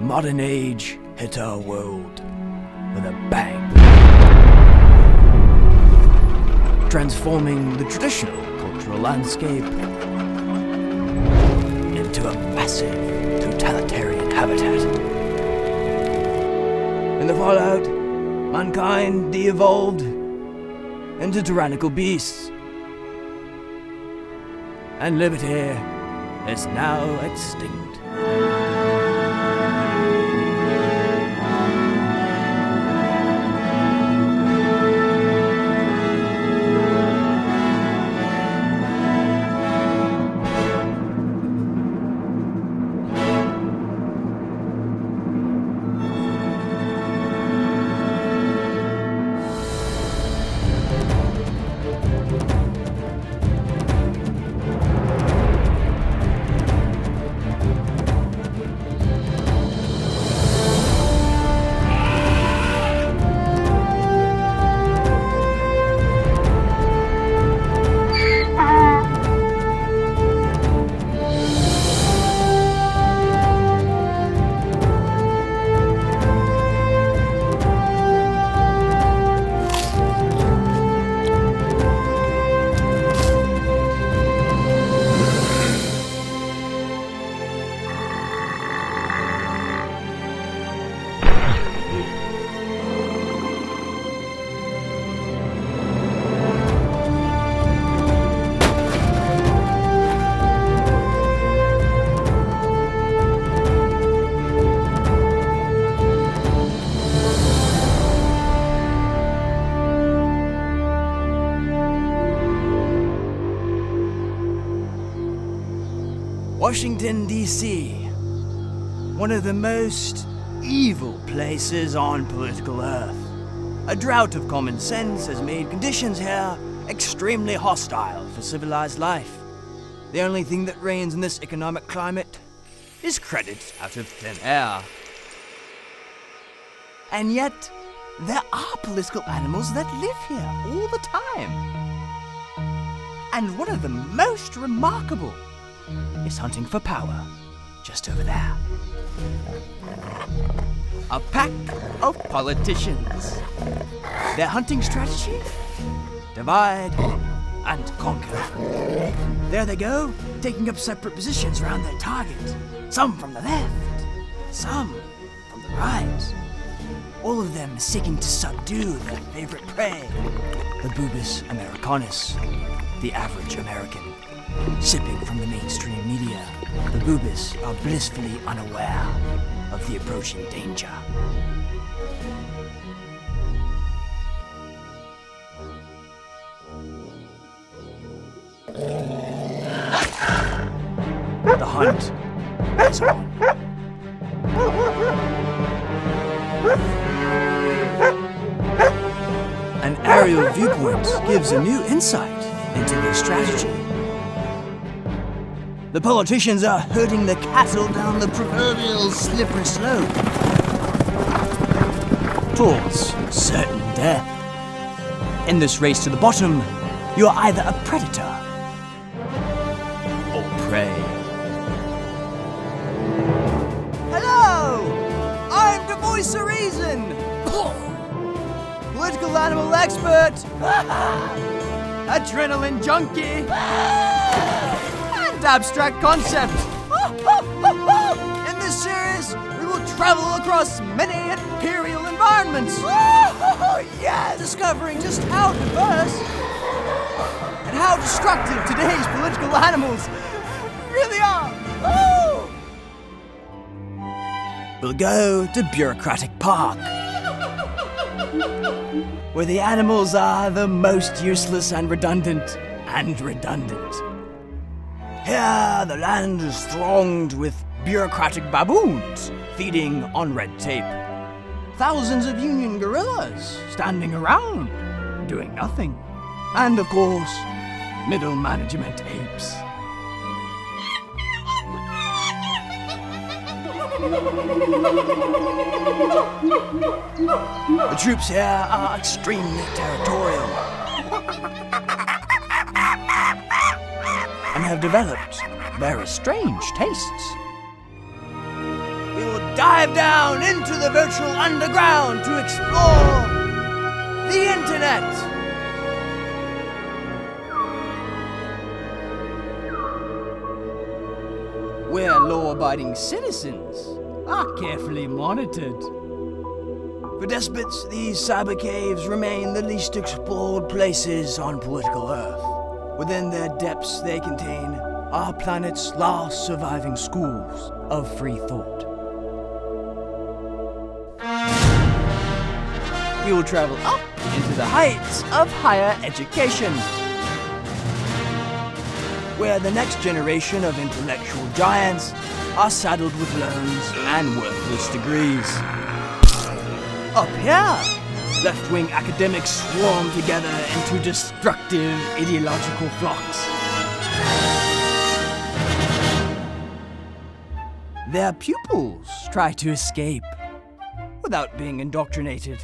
modern age hit our world with a bang, transforming the traditional cultural landscape into a massive totalitarian habitat. In the fallout, mankind de-evolved into tyrannical beasts, and liberty is now extinct. Washington, D.C., one of the most evil places on political earth. A drought of common sense has made conditions here extremely hostile for civilized life. The only thing that reigns in this economic climate is credit out of thin air. And yet, there are political animals that live here all the time. And one of the most remarkable is hunting for power, just over there. A pack of politicians. Their hunting strategy? Divide and conquer. There they go, taking up separate positions around their target. Some from the left, some from the right. All of them seeking to subdue their favorite prey, the Bubis americanus, the average American. Sipping from the mainstream media, the Bubis are blissfully unaware of the approaching danger. The hunt is on. An aerial viewpoint gives a new insight into their strategy. The politicians are herding the cattle down the proverbial slippery slope towards certain death. In this race to the bottom, you are either a predator or prey. Hello! I'm DaVoice O'Reason! Political animal expert! Adrenaline junkie! Abstract concept. In this series, we will travel across many imperial environments. Yes! Discovering just how diverse and how destructive today's political animals really are. We'll go to Bureaucratic Park, where the animals are the most useless and redundant. Here, the land is thronged with bureaucratic baboons feeding on red tape. Thousands of union guerrillas standing around, doing nothing. And of course, middle management apes. The troops here are extremely territorial and have developed very strange tastes. We will dive down into the virtual underground to explore the internet. Where law-abiding citizens are carefully monitored. For despots, these cyber caves remain the least explored places on political Earth. Within their depths, they contain our planet's last surviving schools of free thought. We will travel up into the heights of higher education, where the next generation of intellectual giants are saddled with loans and worthless degrees. Up here, left-wing academics swarm together into destructive ideological flocks. Their pupils try to escape without being indoctrinated.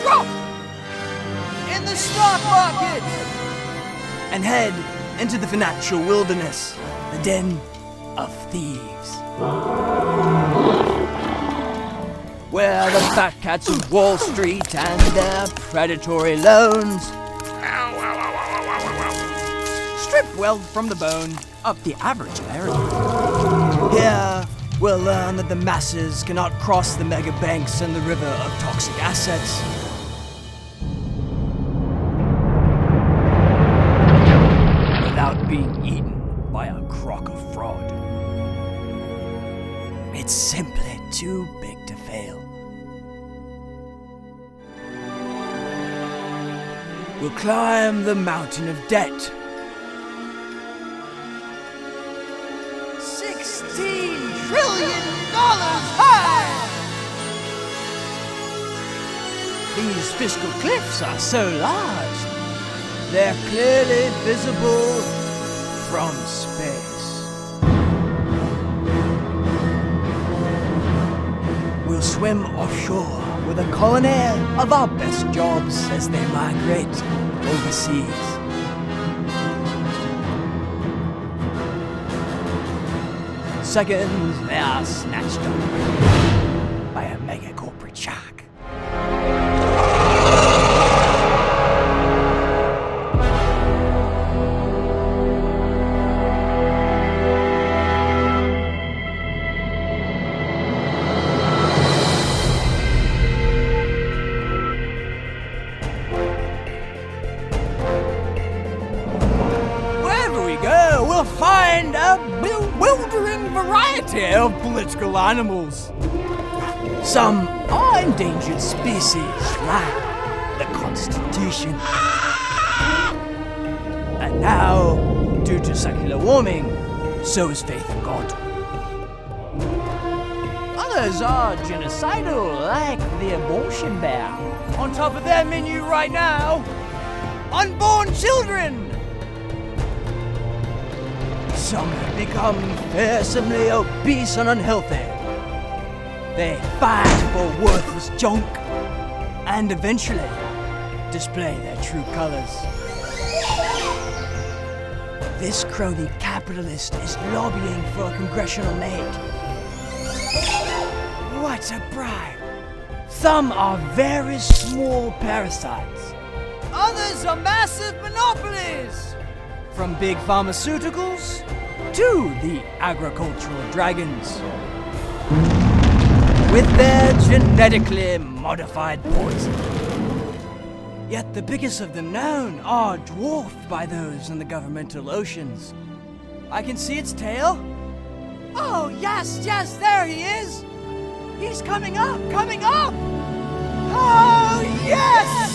Drop in the stock market and head into the financial wilderness, the den of thieves, where the fat cats of Wall Street and their predatory loans strip wealth from the bone of the average American. Here we'll learn that the masses cannot cross the mega banks and the river of toxic assets. Without being eaten by a crock of fraud. It's simply too big to fail. We'll climb the mountain of debt. 16 trillion dollars high! These fiscal cliffs are so large, they're clearly visible from space. We'll swim offshore with a colony of our best jobs as they migrate overseas. Seconds, they are snatched up by a mega corporate shark. Wherever we go, we'll find a bewildering variety of political animals. Some are endangered species, like the Constitution. And now, due to secular warming, so is faith in God. Others are genocidal, like the abortion bear. On top of their menu right now, unborn children! Some have become fearsomely obese and unhealthy. They fight for worthless junk and eventually display their true colors. This crony capitalist is lobbying for a congressional mate. What a bribe! Some are very small parasites. Others are massive monopolies! From big pharmaceuticals to the agricultural dragons. With their genetically modified poison. Yet the biggest of them known are dwarfed by those in the governmental oceans. I can see its tail. Oh, yes, there he is! He's coming up! Oh, yes!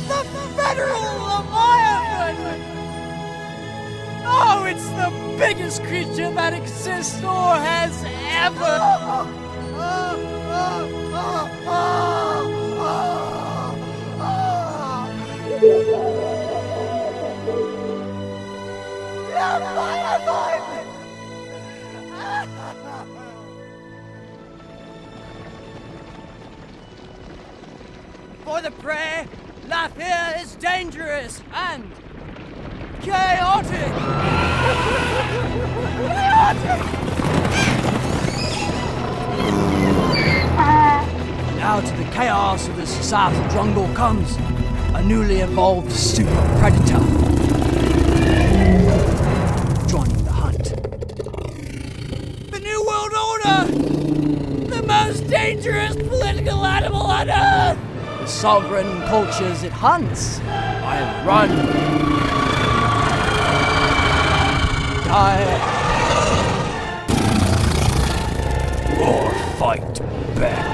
The Federal Leviathan! Oh, it's the biggest creature that exists or has ever... life here is dangerous and chaotic. Now to the chaos of the societal jungle comes a newly evolved super predator joining the hunt. The New World Order! The most dangerous political animal on Earth! The sovereign cultures it hunts either run, die, or fight back.